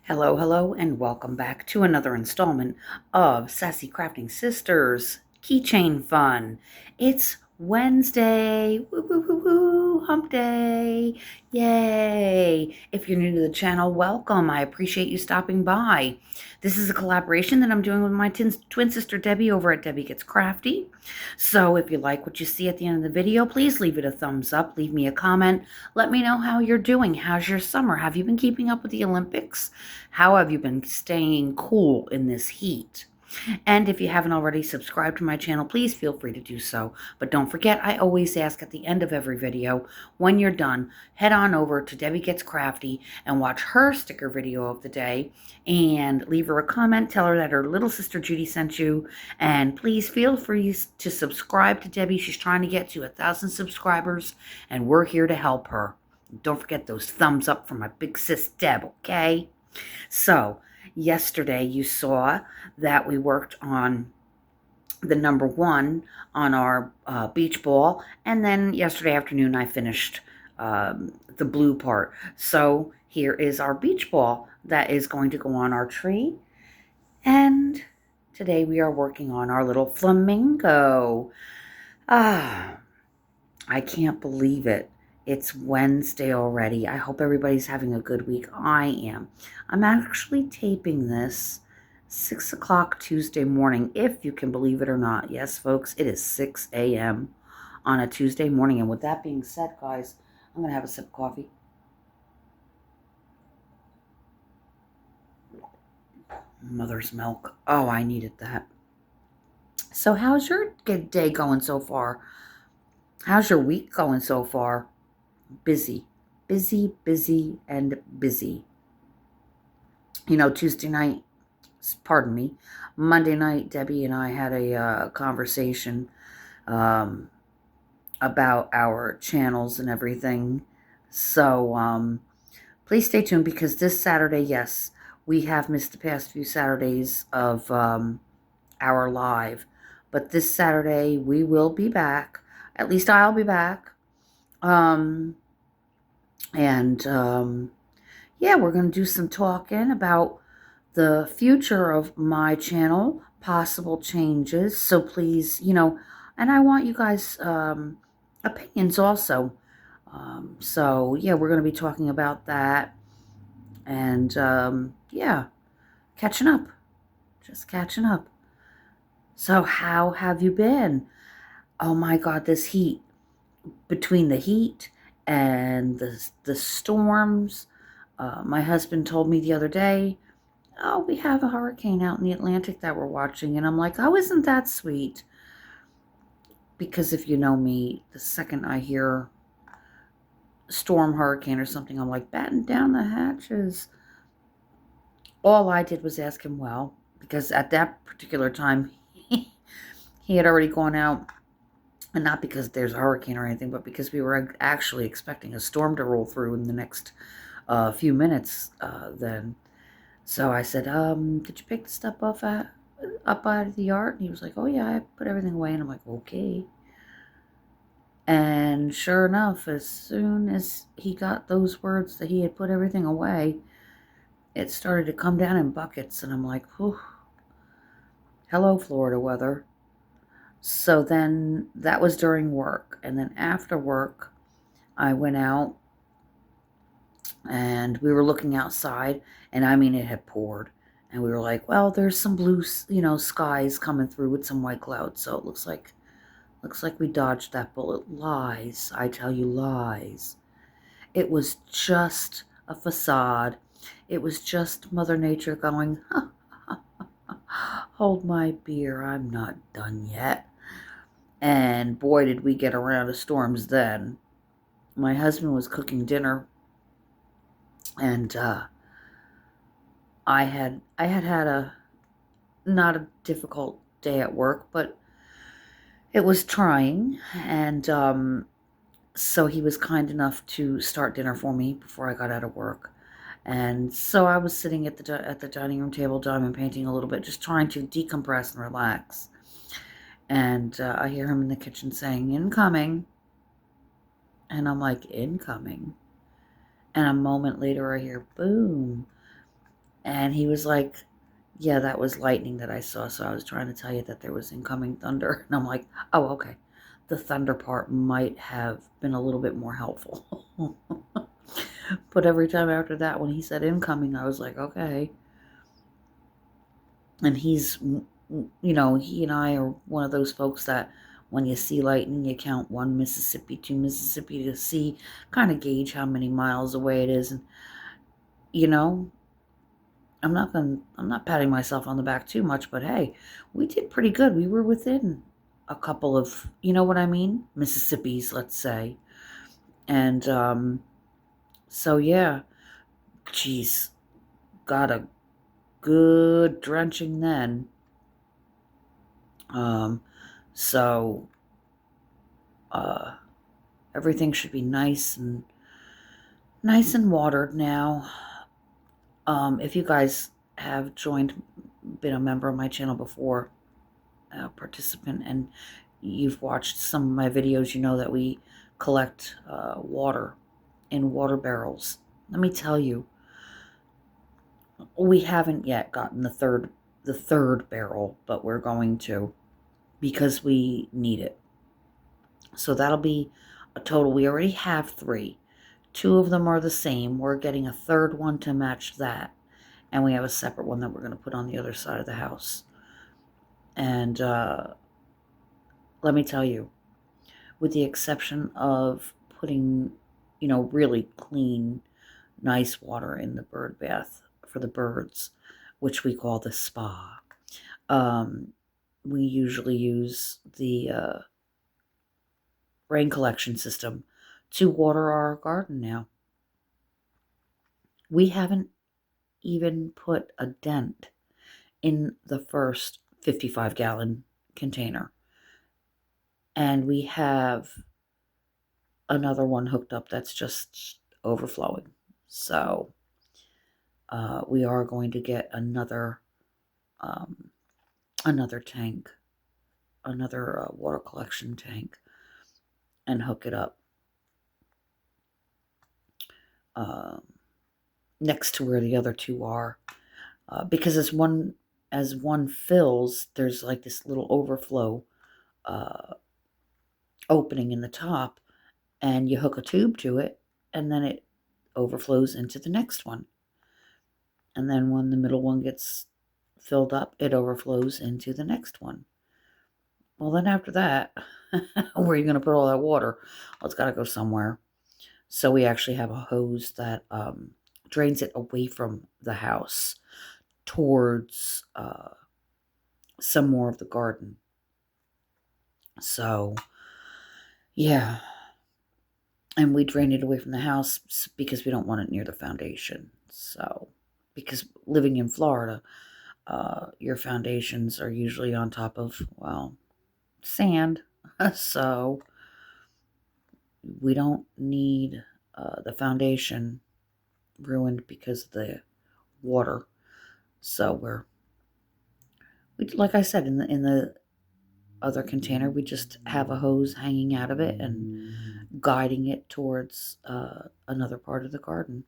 Hello, hello, and welcome back to another installment of Sassy Crafting Sisters Keychain Fun. It's Wednesday. Woo, woo, woo, woo. Hump day. Yay. If you're new to the channel, welcome. I appreciate you stopping by. This is a collaboration that I'm doing with my twin sister Debbie over at Debbie Gets Crafty. So if you like what you see at the end of the video, please leave it a thumbs up. Leave me a comment. Let me know how you're doing. How's your summer? Have you been keeping up with the Olympics? How have you been staying cool in this heat? And if you haven't already subscribed to my channel, please feel free to do so. But don't forget, I always ask at the end of every video, when you're done, head on over to Debbie Gets Crafty and watch her sticker video of the day and leave her a comment. Tell her that her little sister Judy sent you. And please feel free to subscribe to Debbie. She's trying to get to 1,000 subscribers, and we're here to help her. Don't forget those thumbs up from my big sis Deb, okay? So, yesterday you saw that we worked on the number 1 on our beach ball, and then yesterday afternoon I finished the blue part. So here is our beach ball that is going to go on our tree, and today we are working on our little flamingo. I can't believe it. It's Wednesday already. I hope everybody's having a good week. I am. I'm actually taping this 6 o'clock Tuesday morning, if you can believe it or not. Yes, folks, it is 6 a.m. on a Tuesday morning. And with that being said, guys, I'm going to have a sip of coffee. Mother's milk. Oh, I needed that. So how's your day going so far? How's your week going so far? Busy, busy, busy, and busy. You know, Tuesday night, pardon me, Monday night, Debbie and I had a conversation about our channels and everything. So please stay tuned, because this Saturday, yes, we have missed the past few Saturdays of our live. But this Saturday, we will be back. At least I'll be back. Yeah, we're going to do some talking about the future of my channel, possible changes. So please, and I want you guys' opinions also. So yeah, we're going to be talking about that. And yeah, catching up. Just catching up. So how have you been? Oh my God, this heat. Between the heat and the storms. My husband told me the other day, oh, we have a hurricane out in the Atlantic that we're watching. And I'm like, oh, isn't that sweet? Because if you know me, the second I hear storm, hurricane, or something, I'm like, batten down the hatches. All I did was ask him, well, because at that particular time, he had already gone out. And not because there's a hurricane or anything, but because we were actually expecting a storm to roll through in the next few minutes then. So I said, did you pick the stuff up out of the yard? And he was like, oh yeah, I put everything away. And I'm like, okay. And sure enough, as soon as he got those words that he had put everything away, it started to come down in buckets. And I'm like, whew, hello, Florida weather. So then that was during work. And then after work, I went out and we were looking outside, and I mean, it had poured. And we were like, well, there's some blue, skies coming through with some white clouds. So it looks like we dodged that bullet. Lies. I tell you, lies. It was just a facade. It was just Mother Nature going, hold my beer, I'm not done yet. And boy, did we get around to storms then. My husband was cooking dinner, and I had a not a difficult day at work, but it was trying. And so he was kind enough to start dinner for me before I got out of work. And so I was sitting at the dining room table, diamond painting a little bit, just trying to decompress and relax. And I hear him in the kitchen saying, incoming. And I'm like, incoming. And a moment later, I hear, boom. And he was like, yeah, that was lightning that I saw. So I was trying to tell you that there was incoming thunder. And I'm like, oh, okay. The thunder part might have been a little bit more helpful. But every time after that, when he said incoming, I was like, okay. And he's, he and I are one of those folks that when you see lightning, you count 1 Mississippi, 2 Mississippi to see, kind of gauge how many miles away it is. And, you know, I'm not patting myself on the back too much, but hey, we did pretty good. We were within a couple of, you know what I mean? Mississippis, let's say. And, so yeah, geez, got a good drenching then. Um, so, uh, everything should be nice and watered now. If you guys have been a member of my channel before, a participant, and you've watched some of my videos, you know that we collect water in water barrels. Let me tell you, we haven't yet gotten the third barrel, but we're going to, because we need it. So that'll be a total. We already have 3. 2 of them are the same. We're getting a third one to match that. And we have a separate one that we're going to put on the other side of the house. And let me tell you, with the exception of putting, really clean, nice water in the bird bath for the birds, which we call the spa, we usually use the rain collection system to water our garden now. We haven't even put a dent in the first 55-gallon container. And we have another one hooked up that's just overflowing. So we are going to get another tank, another water collection tank, and hook it up next to where the other 2 are, because as one fills, there's like this little overflow opening in the top, and you hook a tube to it, and then it overflows into the next one. And then when the middle one gets filled up, it overflows into the next one. Well, then after that, where are you going to put all that water? Well, it's got to go somewhere. So we actually have a hose that drains it away from the house towards some more of the garden. So, yeah. And we drain it away from the house because we don't want it near the foundation. So, because living in Florida, your foundations are usually on top of, well, sand. So, we don't need the foundation ruined because of the water. So we like I said, in the other container, we just have a hose hanging out of it and guiding it towards another part of the garden.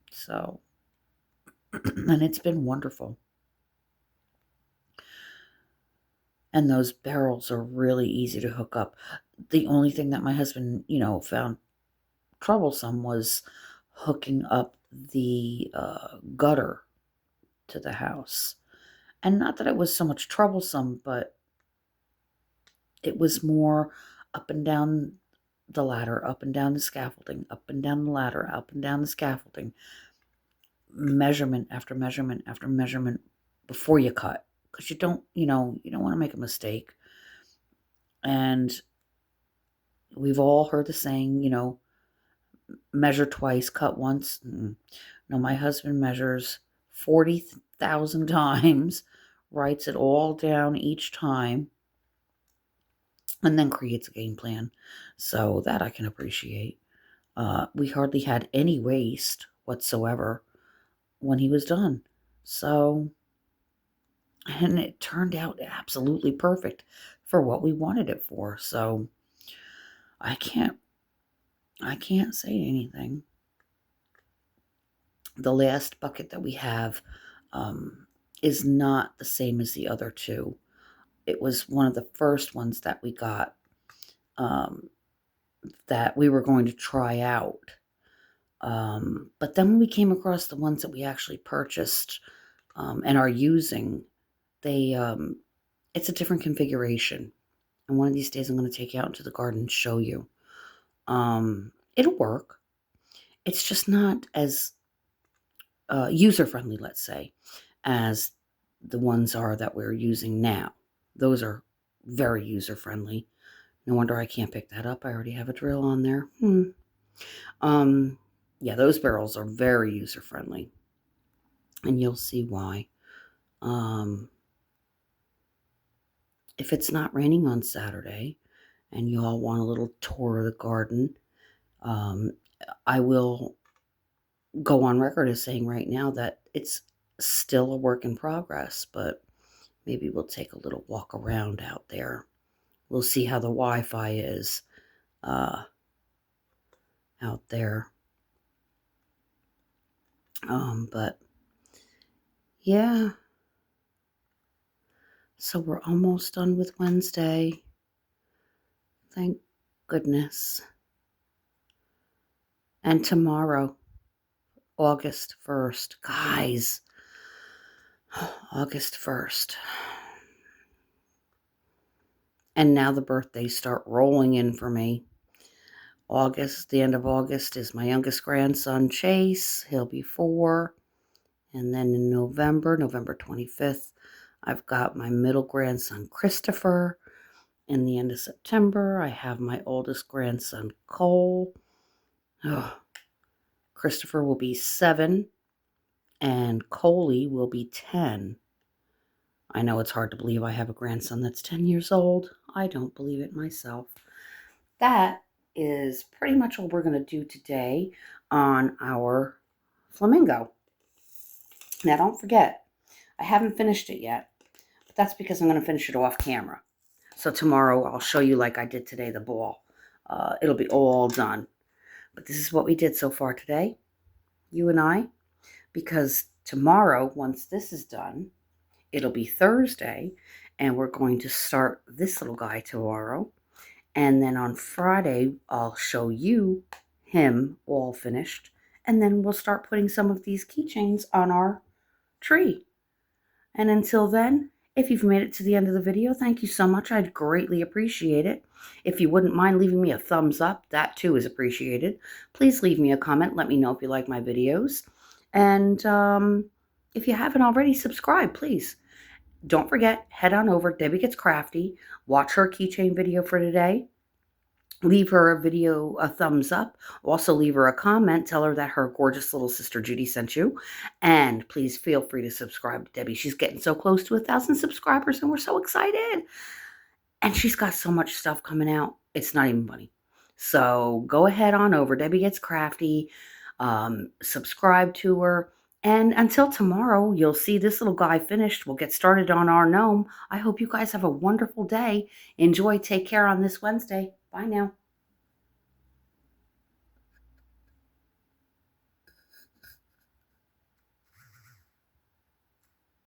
So, and it's been wonderful. And those barrels are really easy to hook up. The only thing that my husband, found troublesome was hooking up the gutter to the house. And not that it was so much troublesome, but it was more up and down the ladder, up and down the scaffolding, up and down the ladder, up and down the scaffolding, measurement after measurement after measurement before you cut, because you don't want to make a mistake. And we've all heard the saying, measure twice, cut once. No, my husband measures 40,000 times, writes it all down each time, and then creates a game plan. So that I can appreciate. We hardly had any waste whatsoever when he was done. So, and it turned out absolutely perfect for what we wanted it for. So I can't say anything. The last bucket that we have is not the same as the other two. It was one of the first ones that we got that we were going to try out. But then when we came across the ones that we actually purchased and are using, they it's a different configuration. And one of these days I'm going to take you out into the garden and show you. It'll work. It's just not as user-friendly, let's say, as the ones are that we're using now. Those are very user-friendly. No wonder I can't pick that up. I already have a drill on there. Yeah, those barrels are very user-friendly. And you'll see why. If it's not raining on Saturday and you all want a little tour of the garden, I will go on record as saying right now that it's still a work in progress, but maybe we'll take a little walk around out there. We'll see how the Wi-Fi is out there. But yeah, so we're almost done with Wednesday. Thank goodness. And tomorrow, August 1st. Guys, August 1st. And now the birthdays start rolling in for me. The end of August is my youngest grandson, Chase. He'll be 4. And then in November 25th, I've got my middle grandson, Christopher. In the end of September, I have my oldest grandson, Cole. Christopher will be 7, and Coley will be 10. I know it's hard to believe I have a grandson that's 10 years old. I don't believe it myself. That is pretty much what we're going to do today on our flamingo. Now, don't forget, I haven't finished it yet, but that's because I'm going to finish it off camera. So tomorrow I'll show you like I did today, the ball. It'll be all done. But this is what we did so far today, you and I, because tomorrow, once this is done, it'll be Thursday, and we're going to start this little guy tomorrow. And then on Friday, I'll show you him all finished. And then we'll start putting some of these keychains on our tree. And until then, if you've made it to the end of the video, thank you so much. I'd greatly appreciate it. If you wouldn't mind leaving me a thumbs up, that too is appreciated. Please leave me a comment. Let me know if you like my videos. And if you haven't already, subscribe, please. Don't forget, head on over, Debbie Gets Crafty. Watch her keychain video for today. Leave her a thumbs up. Also leave her a comment. Tell her that her gorgeous little sister Judy sent you. And please feel free to subscribe to Debbie. She's getting so close to 1,000 subscribers and we're so excited. And she's got so much stuff coming out. It's not even funny. So go ahead on over, Debbie Gets Crafty. Subscribe to her. And until tomorrow, you'll see this little guy finished. We'll get started on our gnome. I hope you guys have a wonderful day. Enjoy. Take care on this Wednesday. Bye now.